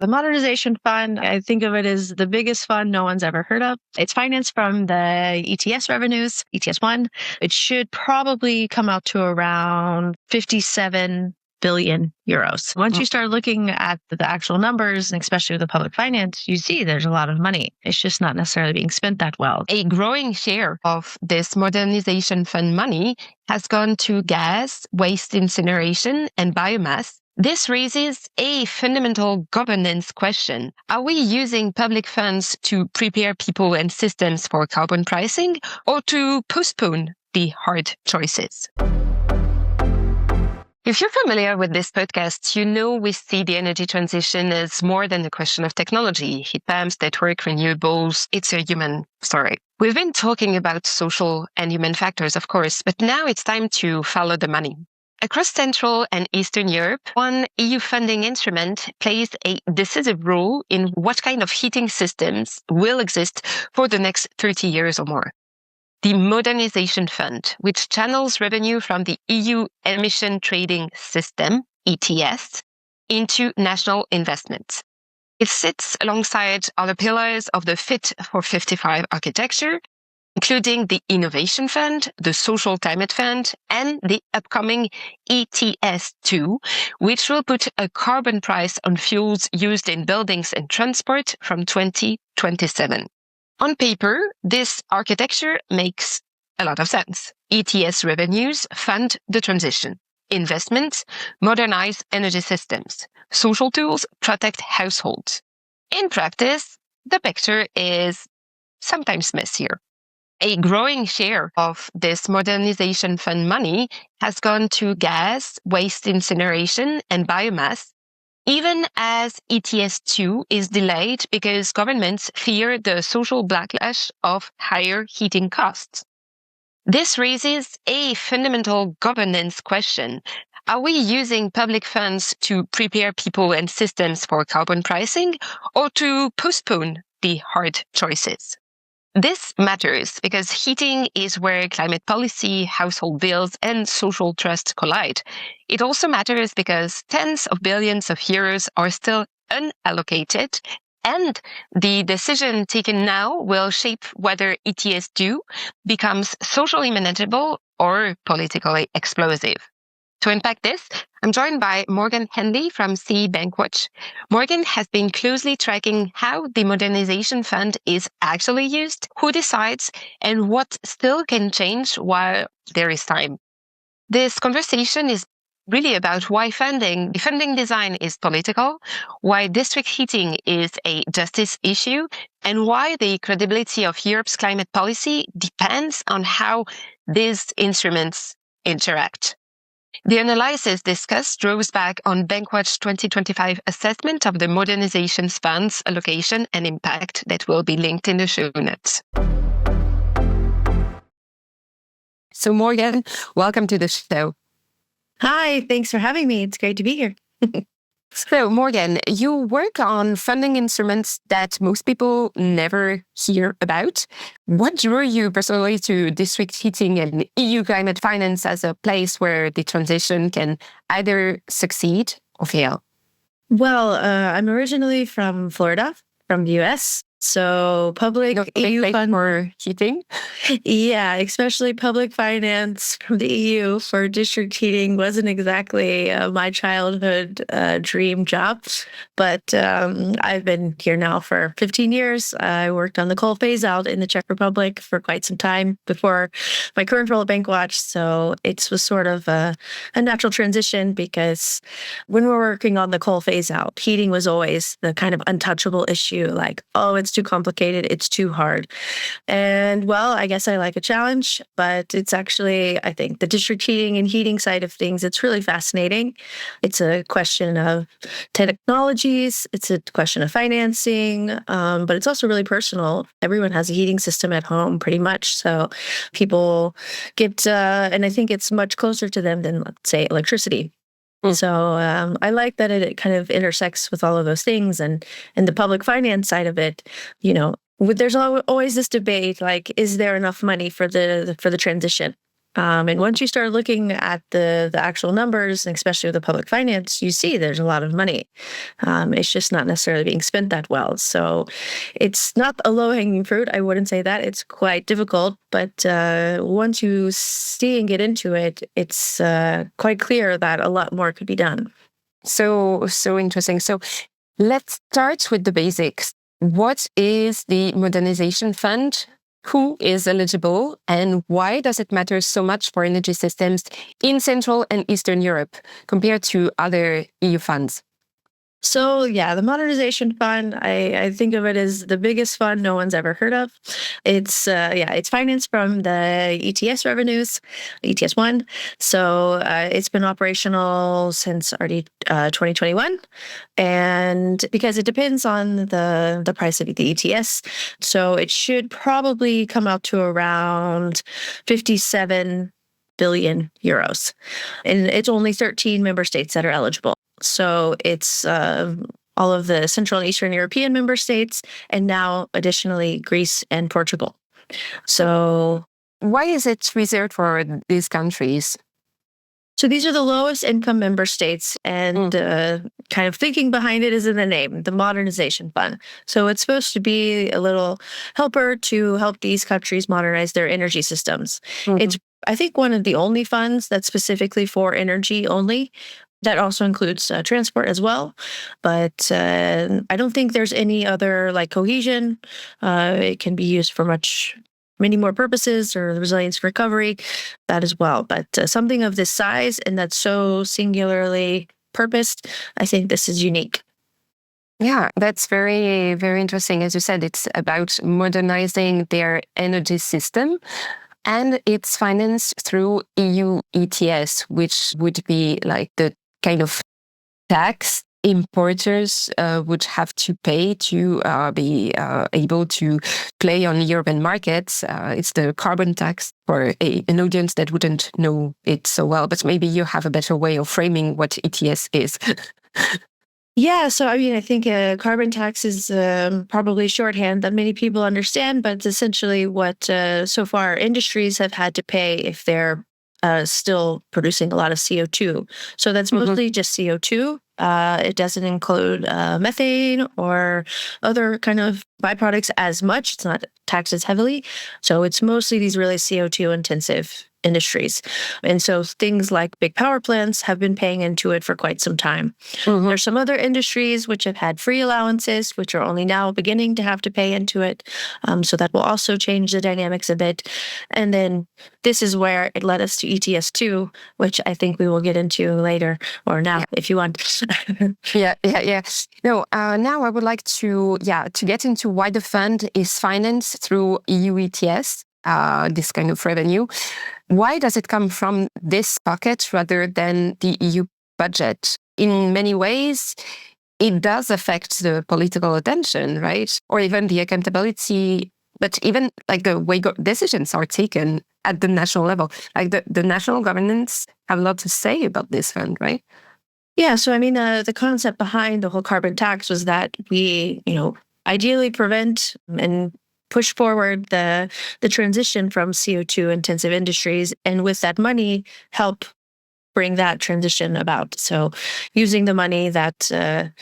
The Modernization Fund, I think of it as the biggest fund no one's ever heard of. It's financed from the ETS revenues, ETS1. It should probably come out to around 57 billion euros. Once you start looking at the actual numbers, and especially with the public finance, you see there's a lot of money. It's just not necessarily being spent that well. A growing share of this modernization fund money has gone to gas, waste incineration, and biomass. This raises a fundamental governance question. Are we using public funds to prepare people and systems for carbon pricing, or to postpone the hard choices? If you're familiar with this podcast, you know we see the energy transition as more than a question of technology, heat pumps, network, renewables. It's a human story. We've been talking about social and human factors, of course, but now it's time to follow the money. Across Central and Eastern Europe, one EU funding instrument plays a decisive role in what kind of heating systems will exist for the next 30 years or more. The Modernization Fund, which channels revenue from the EU Emission Trading System, ETS, into national investments. It sits alongside other pillars of the Fit for 55 architecture, including the Innovation Fund, the Social Climate Fund, and the upcoming ETS2, which will put a carbon price on fuels used in buildings and transport from 2027. On paper, this architecture makes a lot of sense. ETS revenues fund the transition. Investments modernize energy systems. Social tools protect households. In practice, the picture is sometimes messier. A growing share of this modernization fund money has gone to gas, waste incineration, and biomass, even as ETS2 is delayed because governments fear the social backlash of higher heating costs. This raises a fundamental governance question. Are we using public funds to prepare people and systems for carbon pricing, or to postpone the hard choices? This matters because heating is where climate policy, household bills, and social trust collide. It also matters because tens of billions of euros are still unallocated, and the decision taken now will shape whether ETS2 becomes socially manageable or politically explosive. To unpack this, I'm joined by Morgan Henley from CEE Bankwatch. Morgan has been closely tracking how the Modernization Fund is actually used, who decides, and what still can change while there is time. This conversation is really about why the funding design is political, why district heating is a justice issue, and why the credibility of Europe's climate policy depends on how these instruments interact. The analysis discussed draws back on Bankwatch 2025 assessment of the Modernization Fund's allocation and impact that will be linked in the show notes. So Morgan, welcome to the show. Hi, thanks for having me. It's great to be here. So Morgan, you work on funding instruments that most people never hear about. What drew you personally to district heating and EU climate finance as a place where the transition can either succeed or fail? Well, I'm originally from Florida, from the US. So public EU fund for heating? Yeah, especially public finance from the EU for district heating wasn't exactly my childhood dream job. But I've been here now for 15 years. I worked on the coal phase out in the Czech Republic for quite some time before my current role at Bankwatch. So it was sort of a natural transition because when we're working on the coal phase out, heating was always the kind of untouchable issue, like, oh, it's too complicated, it's too hard. And well, I guess I like a challenge, but it's actually, I think, the district heating and heating side of things, it's really fascinating. It's a question of technologies, it's a question of financing, but it's also really personal. Everyone has a heating system at home, pretty much. So people get, and I think it's much closer to them than, let's say, electricity. So I like that it kind of intersects with all of those things, and the public finance side of it. You know, there's always this debate: like, is there enough money for the transition? And once you start looking at the actual numbers, and especially with the public finance, you see there's a lot of money. It's just not necessarily being spent that well. So it's not a low-hanging fruit. I wouldn't say that. It's quite difficult. But once you see and get into it, it's quite clear that a lot more could be done. So interesting. So let's start with the basics. What is the Modernization Fund? Who is eligible, and why does it matter so much for energy systems in Central and Eastern Europe compared to other EU funds? So yeah, the Modernization Fund, I think of it as the biggest fund no one's ever heard of. It's financed from the ETS revenues, ETS1. So it's been operational since already 2021, and because it depends on the price of the ETS, so it should probably come out to around 57 billion euros, and it's only 13 member states that are eligible. So it's all of the Central and Eastern European member states, and now additionally Greece and Portugal. So why is it reserved for these countries? So these are the lowest income member states, and kind of thinking behind it is in the name, the Modernization Fund. So it's supposed to be a little helper to help these countries modernize their energy systems. It's, I think, one of the only funds that's specifically for energy only. That also includes transport as well. But I don't think there's any other like cohesion. It can be used for many more purposes, or resilience recovery, that as well. But something of this size and that's so singularly purposed, I think this is unique. Yeah, that's very, very interesting. As you said, it's about modernizing their energy system. And it's financed through EU ETS, which would be like the kind of tax importers would have to pay to be able to play on European markets. It's the carbon tax for an audience that wouldn't know it so well, but maybe you have a better way of framing what ETS is. Yeah, so I mean, I think carbon tax is probably shorthand that many people understand, but it's essentially what so far industries have had to pay if they're still producing a lot of CO2. So that's mostly just CO2. It doesn't include methane or other kind of byproducts as much. It's not taxed as heavily. So it's mostly these really CO2 intensive industries. And so things like big power plants have been paying into it for quite some time. There's some other industries which have had free allowances, which are only now beginning to have to pay into it. So that will also change the dynamics a bit. And then this is where it led us to ETS2, which I think we will get into later, or now if you want. Yeah. No, now I would like to get into why the fund is financed through EU ETS, this kind of revenue. Why does it come from this pocket rather than the EU budget? In many ways, it does affect the political attention, right? Or even the accountability, but even like the way decisions are taken at the national level. Like the national governments have a lot to say about this fund, right? Yeah, so I mean, the concept behind the whole carbon tax was that we, ideally prevent and push forward the transition from CO2 intensive industries, and with that money, help bring that transition about. So using the money that, to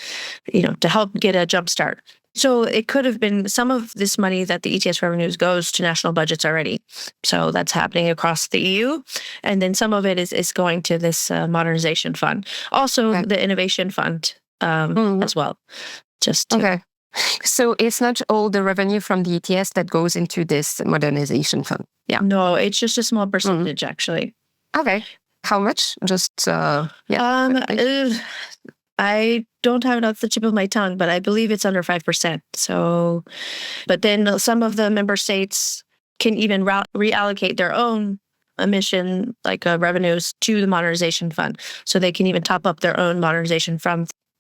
help get a jump start. So it could have been some of this money that the ETS revenues goes to national budgets already. So that's happening across the EU. And then some of it is going to this modernization fund. Also the innovation fund as well. Okay. So it's not all the revenue from the ETS that goes into this modernization fund. Yeah. No, it's just a small percentage actually. Okay. How much? Just I don't have it off the tip of my tongue, but I believe it's under 5%. So, but then some of the member states can even reallocate their own emission revenues to the modernization fund, so they can even top up their own modernization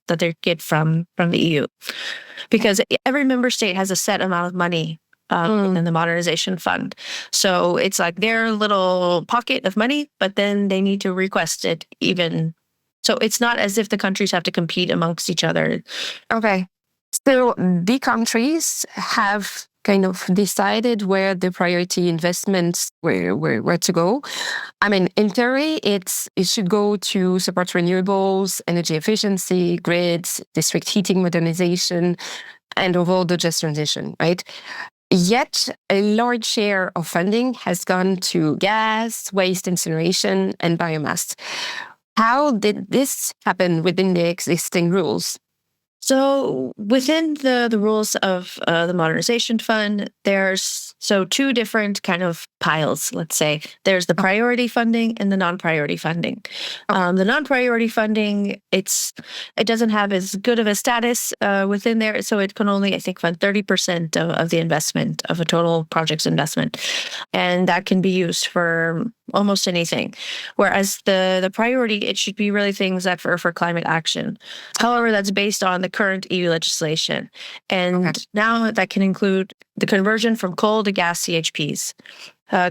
that they get from the EU, because every member state has a set amount of money in the modernization fund. So it's like their little pocket of money, but then they need to request it even. So it's not as if the countries have to compete amongst each other. Okay. So the countries have kind of decided where the priority investments were to go. I mean, in theory, it should go to support renewables, energy efficiency, grids, district heating modernization, and overall the just transition, right? Yet, a large share of funding has gone to gas, waste incineration, and biomass. How did this happen within the existing rules? So within the rules of the Modernization Fund, there's two different kind of piles, let's say. There's the priority funding and the non-priority funding. The non-priority funding, it doesn't have as good of a status within there, so it can only, I think, fund 30% of the investment, of a total project's investment. And that can be used for almost anything. Whereas the priority, it should be really things that for climate action. However, that's based on the current EU legislation. And now that can include the conversion from coal to gas CHPs,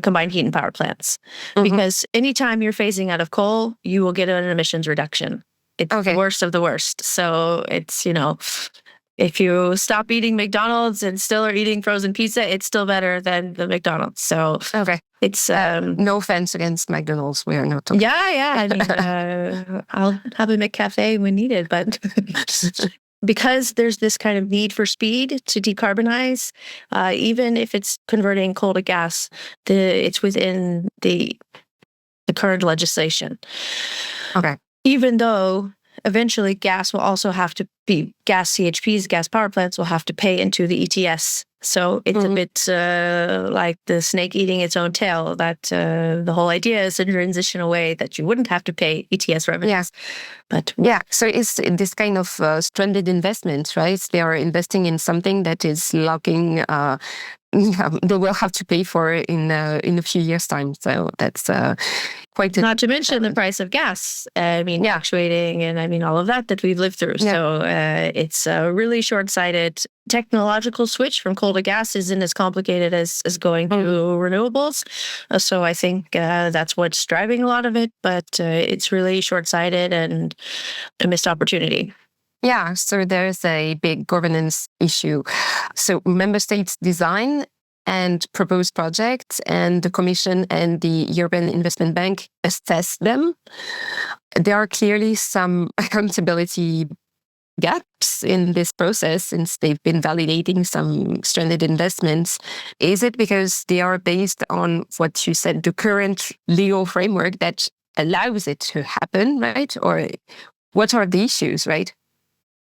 combined heat and power plants. Because anytime you're phasing out of coal, you will get an emissions reduction. It's the worst of the worst. So it's, if you stop eating McDonald's and still are eating frozen pizza, it's still better than the McDonald's. So it's no offense against McDonald's. We are not talking. Yeah. I mean, I'll have a McCafe when needed, but because there's this kind of need for speed to decarbonize, even if it's converting coal to gas, it's within the current legislation. Even though eventually gas will also have to be, gas CHPs, gas power plants will have to pay into the ETS. So it's a bit like the snake eating its own tail, that the whole idea is to transition away that you wouldn't have to pay ETS revenues. But so it's this kind of stranded investment, right? They are investing in something that is locking, they will have to pay for in a few years' time. So that's quite not to mention the price of gas. I mean, fluctuating, and I mean all of that we've lived through. So it's a really short-sighted technological switch from coal to gas isn't as complicated as going to renewables. So I think that's what's driving a lot of it, but it's really short-sighted and a missed opportunity. Yeah, so there's a big governance issue. So member states design and propose projects, and the Commission and the European Investment Bank assess them. There are clearly some accountability gaps in this process since they've been validating some stranded investments. Is it because they are based on what you said, the current legal framework that allows it to happen, right? Or what are the issues, right?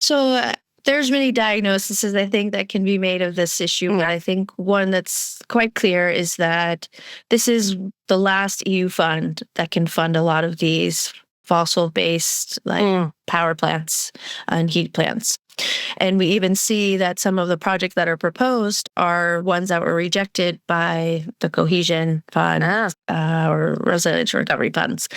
So there's many diagnoses, I think, that can be made of this issue. But I think one that's quite clear is that this is the last EU fund that can fund a lot of these fossil-based power plants and heat plants. And we even see that some of the projects that are proposed are ones that were rejected by the cohesion fund or resilience recovery funds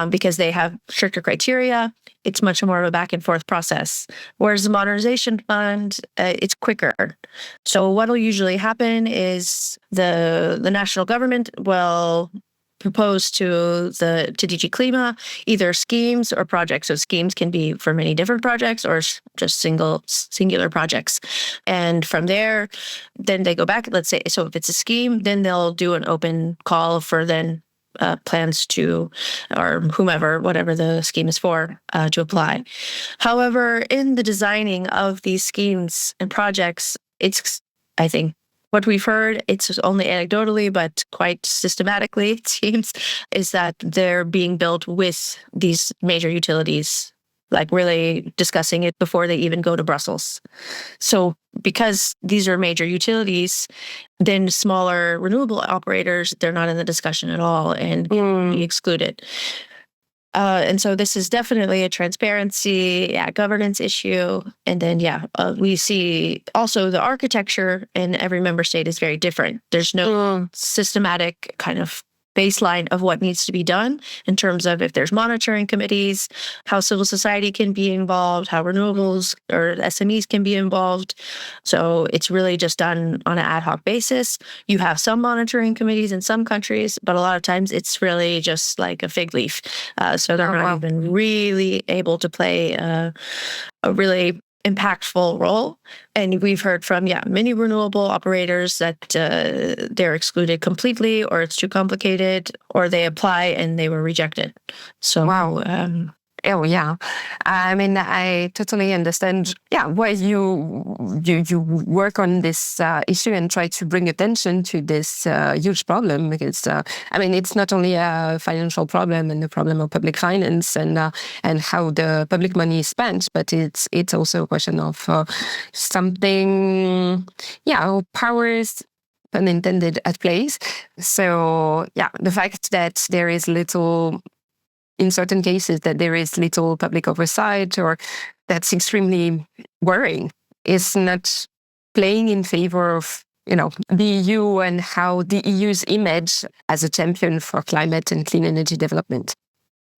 because they have stricter criteria. It's much more of a back and forth process. Whereas the Modernization Fund, it's quicker. So what will usually happen is the national government will propose to DG Klima either schemes or projects. So schemes can be for many different projects or just singular projects. And from there, then they go back. Let's say, so if it's a scheme, then they'll do an open call for then plans to, or whomever, whatever the scheme is for, to apply. However, in the designing of these schemes and projects, it's, I think, what we've heard, it's only anecdotally, but quite systematically, it seems, is that they're being built with these major utilities, like really discussing it before they even go to Brussels. So because these are major utilities, then smaller renewable operators, they're not in the discussion at all and be excluded. And so this is definitely a transparency, governance issue. And then, we see also the architecture in every member state is very different. There's no systematic kind of baseline of what needs to be done in terms of if there's monitoring committees, how civil society can be involved, how renewables or SMEs can be involved. So it's really just done on an ad hoc basis. You have some monitoring committees in some countries, but a lot of times it's really just like a fig leaf. So they're not even really able to play a really impactful role. And we've heard from, many renewable operators that they're excluded completely, or it's too complicated, or they apply and they were rejected. So, wow. Oh yeah, I mean, I totally understand. Yeah, why you work on this issue and try to bring attention to this huge problem, because I mean, it's not only a financial problem and the problem of public finance and how the public money is spent, but it's also a question of something, powers, pun intended, at place. So yeah, the fact that there is little, in certain cases, that there is little public oversight, or that's extremely worrying, is not playing in favor of, the EU and how the EU's image as a champion for climate and clean energy development.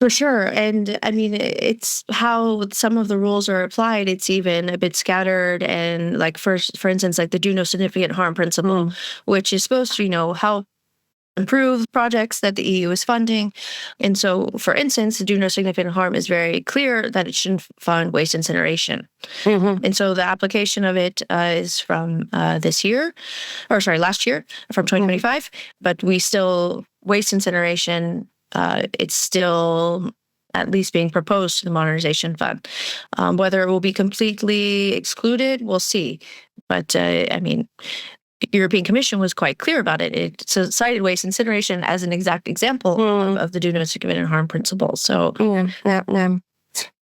For sure. And I mean, it's how some of the rules are applied. It's even a bit scattered. And like, for instance, like the do no significant harm principle, which is supposed to, help improve projects that the EU is funding. And so, for instance, the do no significant harm is very clear that it shouldn't fund waste incineration. And so the application of it is from last year, from 2025. But we still, waste incineration, it's still at least being proposed to the Modernization Fund. Whether it will be completely excluded, we'll see. But I mean, the European Commission was quite clear about it. It cited waste incineration as an exact example of the do no significant harm principle. So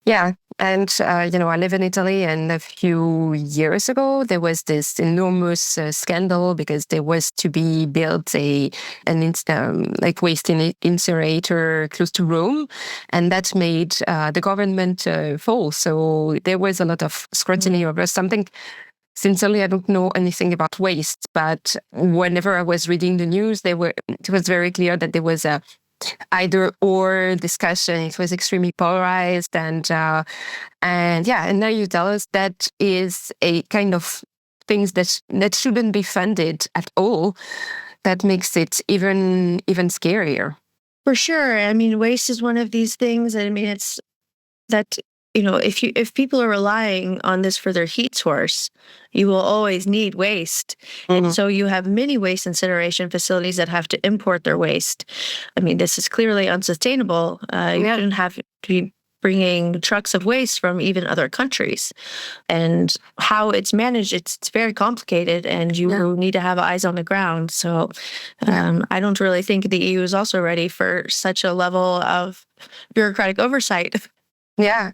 yeah. And, I live in Italy, and a few years ago, there was this enormous scandal because there was to be built like waste incinerator close to Rome, and that made the government fall. So there was a lot of scrutiny over something. Sincerely, I don't know anything about waste, but whenever I was reading the news, it was very clear that there was a either or discussion. It was extremely polarized, and now you tell us that is a kind of things that shouldn't be funded at all. That makes it even scarier. For sure. I mean, waste is one of these things. I mean, it's that, if people are relying on this for their heat source, you will always need waste. And so you have many waste incineration facilities that have to import their waste. I mean, this is clearly unsustainable. You shouldn't have to be bringing trucks of waste from even other countries. And how it's managed, it's very complicated, and you need to have eyes on the ground. So I don't really think the EU is also ready for such a level of bureaucratic oversight. Yeah.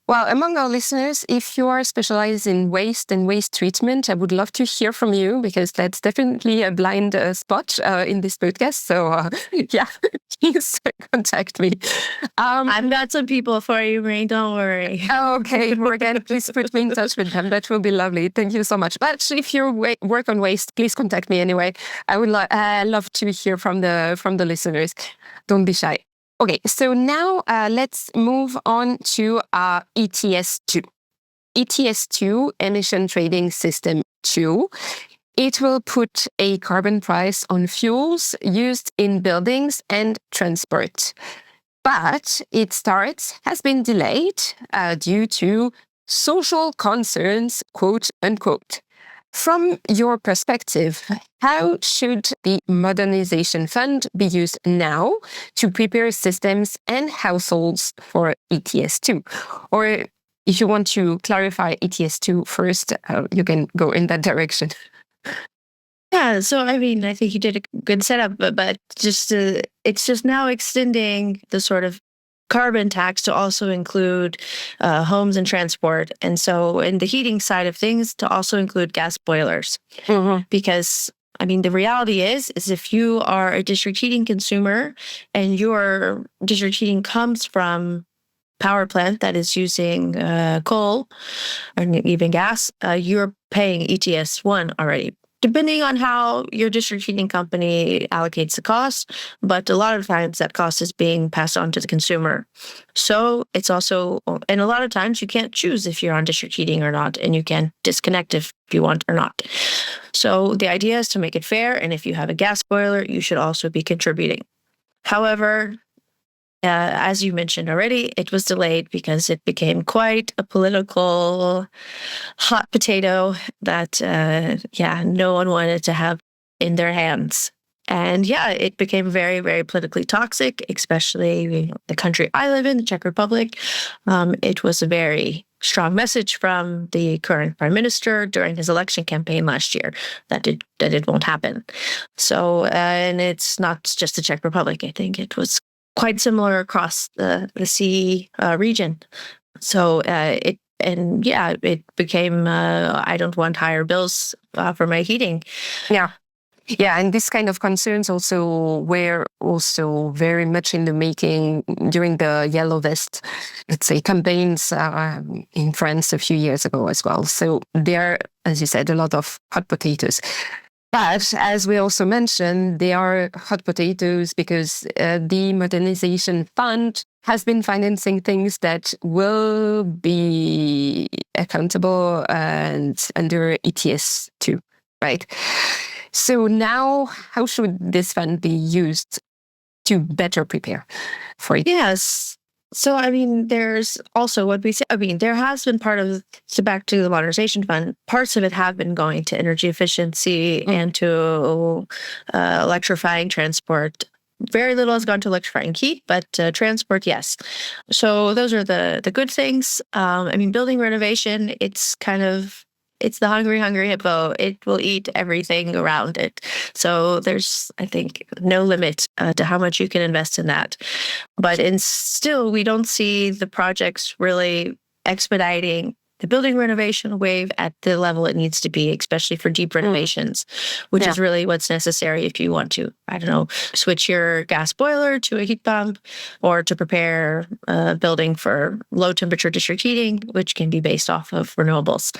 Well, among our listeners, if you are specialized in waste and waste treatment, I would love to hear from you, because that's definitely a blind spot in this podcast. So, please contact me. I've got some people for you, Marie. Don't worry. Okay, Morgan, please put me in touch with them. That will be lovely. Thank you so much. But if you work on waste, please contact me anyway. I would love to hear from the listeners. Don't be shy. Okay, so now let's move on to ETS2. ETS2, Emission Trading System 2. It will put a carbon price on fuels used in buildings and transport. But its start has been delayed due to social concerns, quote unquote. From your perspective, how should the Modernization Fund be used now to prepare systems and households for ETS2? Or if you want to clarify ETS2 first, you can go in that direction. Yeah, so I mean, I think you did a good setup, but just it's just now extending the sort of carbon tax to also include homes and transport. And so in the heating side of things, to also include gas boilers. Because, I mean, the reality is if you are a district heating consumer and your district heating comes from power plant that is using coal or even gas, you're paying ETS1 already, depending on how your district heating company allocates the cost. But a lot of times that cost is being passed on to the consumer. So it's also, and a lot of times you can't choose if you're on district heating or not, and you can disconnect if you want or not. So the idea is to make it fair. And if you have a gas boiler, you should also be contributing. However, as you mentioned already, it was delayed because it became quite a political hot potato that, no one wanted to have in their hands. And it became very, very politically toxic, especially the country I live in, the Czech Republic. It was a very strong message from the current prime minister during his election campaign last year that it won't happen. So, and it's not just the Czech Republic. I think it was quite similar across the CEE region. So it became I don't want higher bills for my heating. Yeah. Yeah, and this kind of concerns also were also very much in the making during the Yellow Vest, let's say, campaigns in France a few years ago as well. So there are, as you said, a lot of hot potatoes. But as we also mentioned, they are hot potatoes because the Modernization Fund has been financing things that will be accountable and under ETS too, right? So now, how should this fund be used to better prepare for it? Yes. So, I mean, there's also what we say. I mean, there has been back to the Modernization Fund, parts of it have been going to energy efficiency and to electrifying transport. Very little has gone to electrifying heat, but transport, yes. So those are the good things. I mean, building renovation, it's the hungry hippo. It will eat everything around it. So there's, I think, no limit to how much you can invest in that. But still, we don't see the projects really expediting the building renovation wave at the level it needs to be, especially for deep renovations, which is really what's necessary if you want to, I don't know, switch your gas boiler to a heat pump or to prepare a building for low temperature district heating, which can be based off of renewables.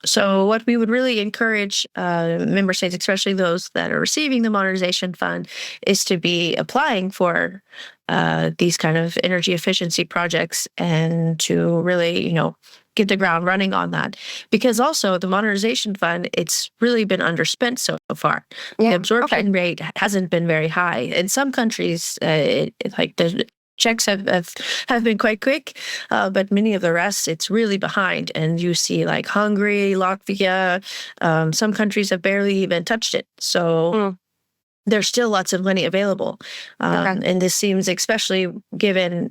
So what we would really encourage member states, especially those that are receiving the Modernization Fund, is to be applying for these kind of energy efficiency projects and to really, get the ground running on that. Because also the Modernization Fund, it's really been underspent so far. The absorption rate hasn't been very high. In some countries, like the Czechs have been quite quick, but many of the rest, it's really behind. And you see like Hungary, Latvia, some countries have barely even touched it. So there's still lots of money available. And this seems, especially given,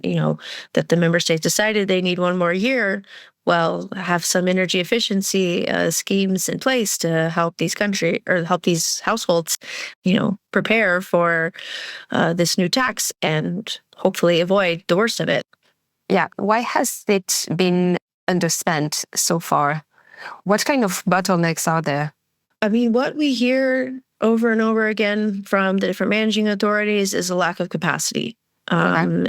that the member states decided they need one more year, well, have some energy efficiency schemes in place to help help these households, prepare for this new tax and hopefully avoid the worst of it. Yeah. Why has it been underspent so far? What kind of bottlenecks are there? I mean, what we hear over and over again from the different managing authorities is a lack of capacity.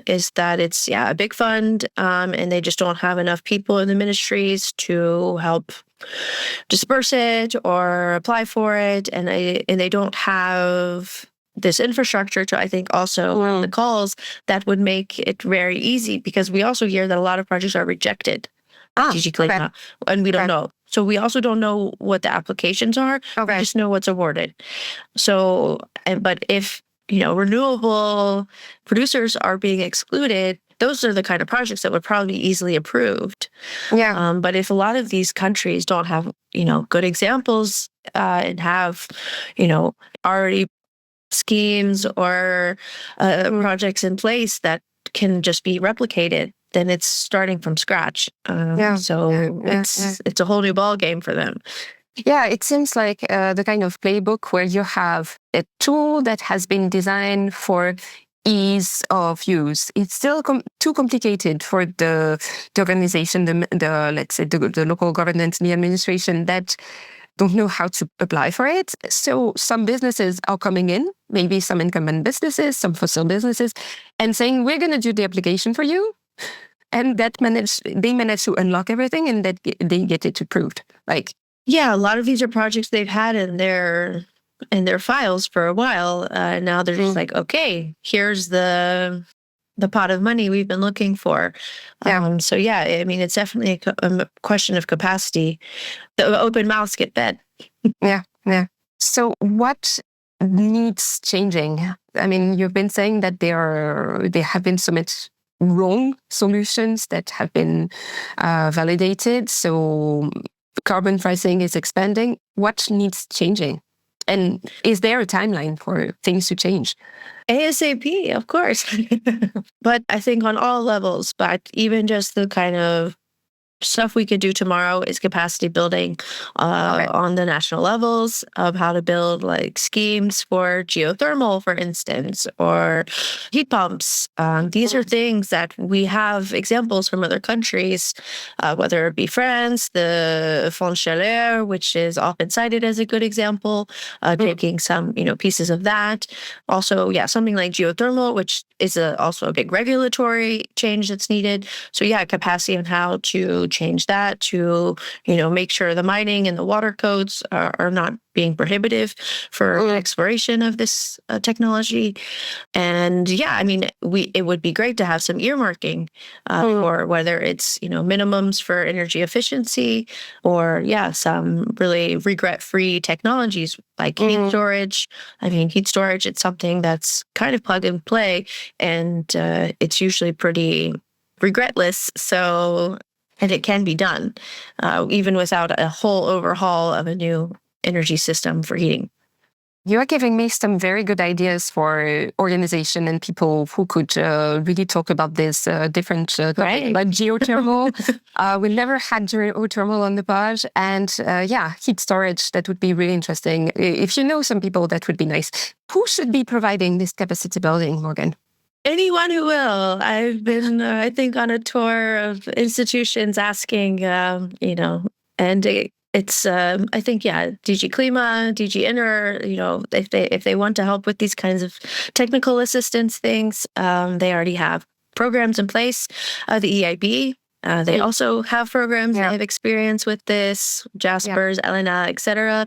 Is that it's a big fund, and they just don't have enough people in the ministries to help disperse it or apply for it, and they don't have this infrastructure to, I think, also the calls that would make it very easy, because we also hear that a lot of projects are rejected strategically, and we don't know. So we also don't know what the applications are. We just know what's awarded. So, but if renewable producers are being excluded, those are the kind of projects that would probably be easily approved. But if a lot of these countries don't have, good examples and have, already schemes or projects in place that can just be replicated, then it's starting from scratch. It's a whole new ball game for them. Yeah, it seems like the kind of playbook where you have a tool that has been designed for ease of use. It's still too complicated for the organization, let's say the local government, the administration that don't know how to apply for it. So some businesses are coming in, maybe some incumbent businesses, some fossil businesses, and saying, we're going to do the application for you. And they manage to unlock everything, and that they get it approved. A lot of these are projects they've had in their files for a while. Now they're just like, okay, here's the pot of money we've been looking for. I mean, it's definitely a question of capacity. The open mouths get fed. Yeah. So what needs changing I mean, you've been saying that there have been so much wrong solutions that have been validated. So carbon pricing is expanding. What needs changing? And is there a timeline for things to change? ASAP, of course. But I think on all levels, but even just the kind of stuff we could do tomorrow is capacity building on the national levels of how to build like schemes for geothermal, for instance, or heat pumps. These are things that we have examples from other countries, whether it be France, the Fond Chaleur, which is often cited as a good example, taking some pieces of that. Also, something like geothermal, which is also a big regulatory change that's needed. So capacity on how to change that to, make sure the mining and the water codes are not being prohibitive for exploration of this technology. And it would be great to have some earmarking for whether it's, minimums for energy efficiency or, some really regret-free technologies like heat storage. Heat storage, it's something that's kind of plug and play, and it's usually pretty regretless. And it can be done even without a whole overhaul of a new energy system for heating. You are giving me some very good ideas for organization and people who could really talk about this different topic, like geothermal. We never had geothermal on the pod, and heat storage. That would be really interesting. If you know some people, that would be nice. Who should be providing this capacity building, Morgan? Anyone who will. I've been, I think, on a tour of institutions asking, and it's, I think, DG Klima, DG Inner, if they want to help with these kinds of technical assistance things, they already have programs in place. The EIB, they also have programs. They have experience with this, Jaspers, Elena, etc.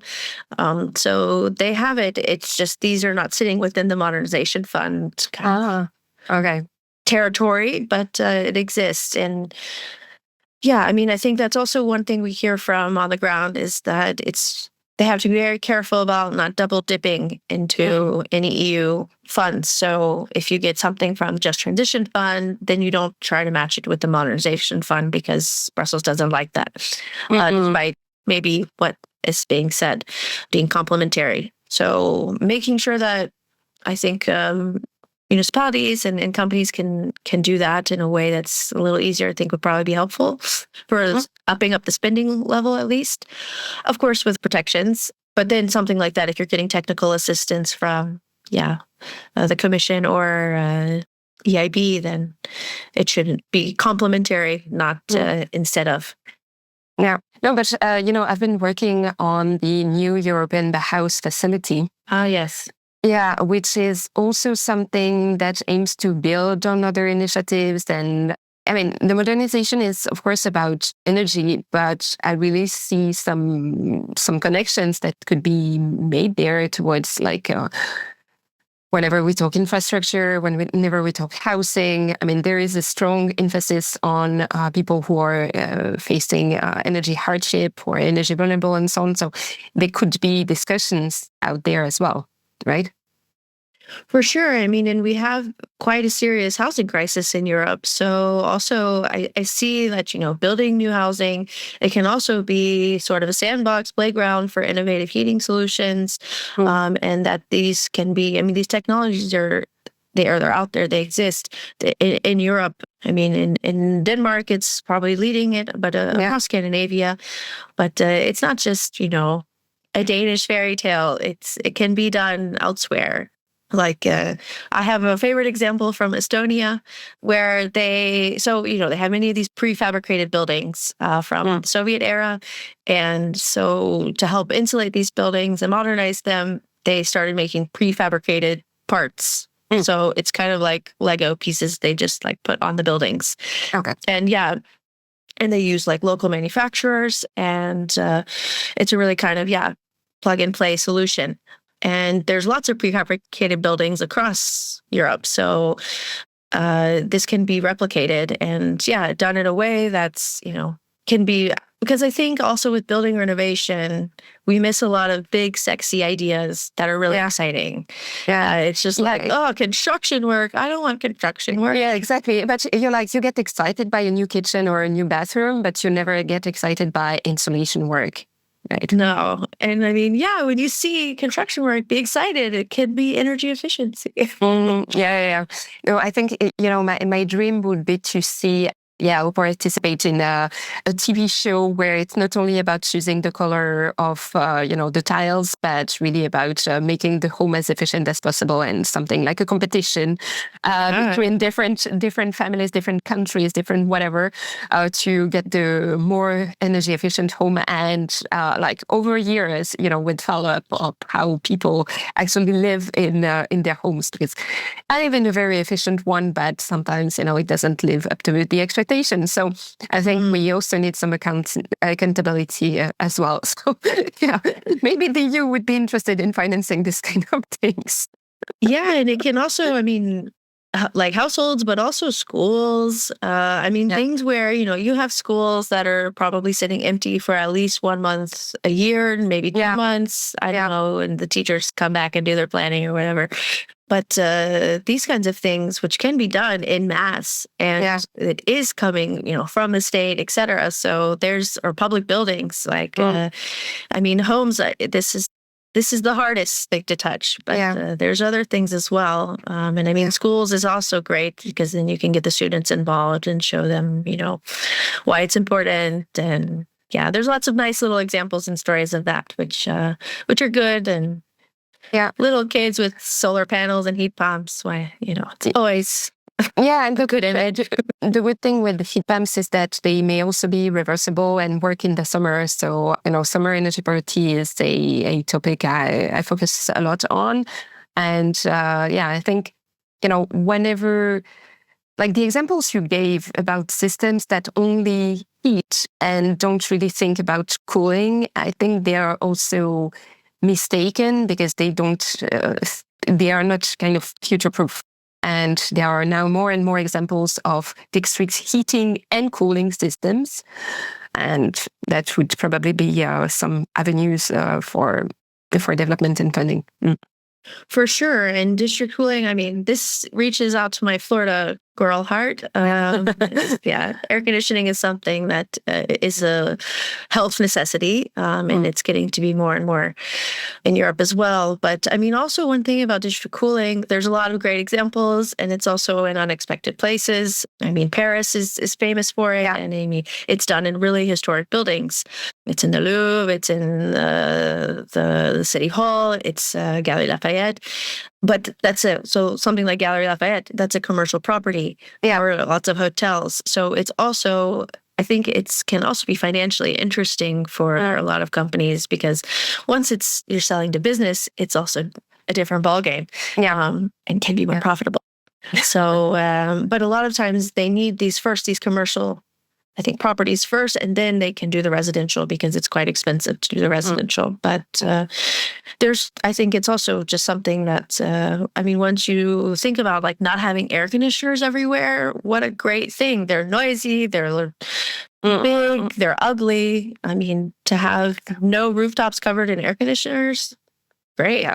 So they have it. It's just these are not sitting within the Modernization Fund territory, but it exists. And I think that's also one thing we hear from on the ground is that they have to be very careful about not double dipping into any EU funds. So if you get something from Just Transition Fund, then you don't try to match it with the Modernization Fund because Brussels doesn't like that, despite maybe what is being said, being complementary. So making sure that I think municipalities and companies can do that in a way that's a little easier, I think would probably be helpful for upping up the spending level, at least. Of course, with protections, but then something like that, if you're getting technical assistance from, the Commission or EIB, then it shouldn't be complementary, not instead of. Yeah. No, but, I've been working on the new European Bauhaus facility. Ah, yes. Yeah, which is also something that aims to build on other initiatives. And the modernization is, of course, about energy, but I really see some connections that could be made there towards whenever we talk infrastructure, whenever we talk housing. There is a strong emphasis on people who are facing energy hardship or energy vulnerable and so on. So there could be discussions out there as well. Right? For sure. And we have quite a serious housing crisis in Europe. So also I see that, building new housing, it can also be sort of a sandbox playground for innovative heating solutions. And that these can be, these technologies they're out there, they exist in Europe. In Denmark, it's probably leading it, but across Scandinavia. But it's not just, a Danish fairy tale. It can be done elsewhere. I have a favorite example from Estonia where they have many of these prefabricated buildings from the Soviet era. And so to help insulate these buildings and modernize them, they started making prefabricated parts. So it's kind of like Lego pieces they just put on the buildings. Okay. And they use local manufacturers, and it's a really kind of plug and play solution. And there's lots of prefabricated buildings across Europe, so this can be replicated and done in a way that's can be, because I think also with building renovation, we miss a lot of big, sexy ideas that are really exciting. Yeah. It's just like, oh, construction work. I don't want construction work. Yeah, exactly. But you get excited by a new kitchen or a new bathroom, but you never get excited by insulation work. Right. No. And I mean, yeah, when you see construction work, be excited. It can be energy efficiency. Yeah. No, I think, my dream would be to see, or participate in a TV show where it's not only about choosing the color of, the tiles, but really about making the home as efficient as possible, and something like a competition between different families, different countries, different whatever, to get the more energy efficient home. And like over years, with follow-up of how people actually live in their homes, because I live in a very efficient one, but sometimes, it doesn't live up to the expectations. So I think we also need some accountability as well. So maybe the EU would be interested in financing this kind of things. Yeah, and it can also, I mean, like households, but also schools. Things where, you have schools that are probably sitting empty for at least 1 month a year, maybe 2 months. I don't know, and the teachers come back and do their planning or whatever. But these kinds of things, which can be done in mass, and it is coming, from the state, et cetera. So or public buildings, like, homes. This is the hardest thing to touch, but there's other things as well. Schools is also great, because then you can get the students involved and show them, why it's important. And there's lots of nice little examples and stories of that, which are good. And little kids with solar panels and heat pumps, it's always and the good image. The good thing with the heat pumps is that they may also be reversible and work in the summer. So, summer energy poverty is a topic I focus a lot on. And I think, whenever, like the examples you gave about systems that only heat and don't really think about cooling, I think they are also mistaken, because they are not kind of future-proof. And there are now more and more examples of district heating and cooling systems. And that would probably be some avenues for development and funding. For sure. And district cooling, this reaches out to my Florida girl heart. Air conditioning is something that is a health necessity, and it's getting to be more and more in Europe as well. But also one thing about district cooling, there's a lot of great examples, and it's also in unexpected places. Paris is famous for it, and it's done in really historic buildings. It's in the Louvre, it's in the City Hall, it's Galerie Lafayette. But that's it. So something like Galerie Lafayette, that's a commercial property. There are lots of hotels. So it's also, I think can also be financially interesting for a lot of companies, because once you're selling to business, it's also a different ballgame, and can be more profitable. So, but a lot of times they need these commercial, I think, properties first, and then they can do the residential, because it's quite expensive to do the residential. But I think it's also just something that, once you think about like not having air conditioners everywhere, what a great thing. They're noisy, they're big, they're ugly. To have no rooftops covered in air conditioners, great.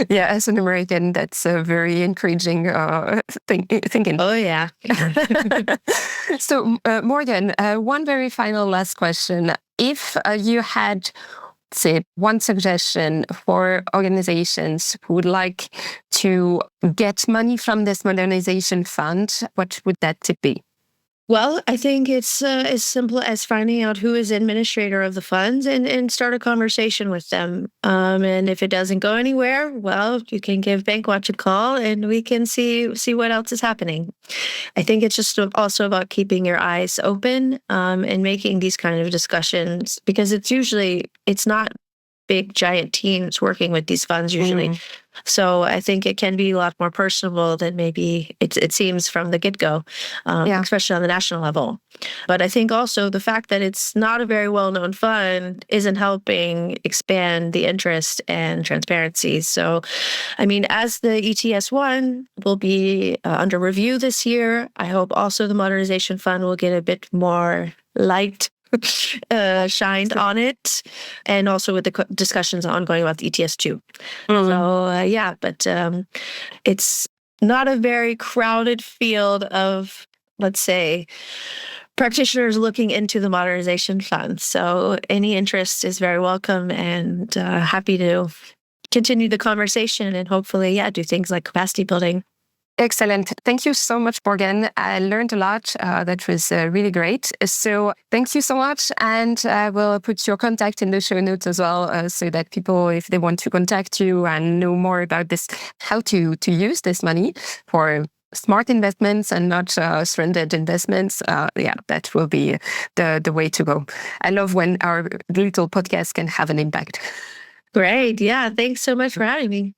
As an American, that's a very encouraging thinking. Oh, yeah. So, Morgan, one very final last question. If you had, say, one suggestion for organizations who would like to get money from this modernization fund, what would that tip be? Well, I think it's as simple as finding out who is administrator of the funds and start a conversation with them. And if it doesn't go anywhere, well, you can give Bankwatch a call and we can see what else is happening. I think it's just also about keeping your eyes open and making these kind of discussions, because it's not big, giant teams working with these funds usually. So I think it can be a lot more personable than maybe it seems from the get-go, especially on the national level. But I think also the fact that it's not a very well-known fund isn't helping expand the interest and transparency. So, I mean, as the ETS1 will be under review this year, I hope also the Modernization Fund will get a bit more light shined on it, and also with the discussions ongoing about the ETS2. So but it's not a very crowded field of, let's say, practitioners looking into the Modernization Fund. So any interest is very welcome, and happy to continue the conversation and hopefully, do things like capacity building. Excellent. Thank you so much, Morgan. I learned a lot. That was really great. So thank you so much. And I will put your contact in the show notes as well, so that people, if they want to contact you and know more about this, how to use this money for smart investments and not stranded investments, that will be the way to go. I love when our little podcast can have an impact. Great. Yeah. Thanks so much for having me.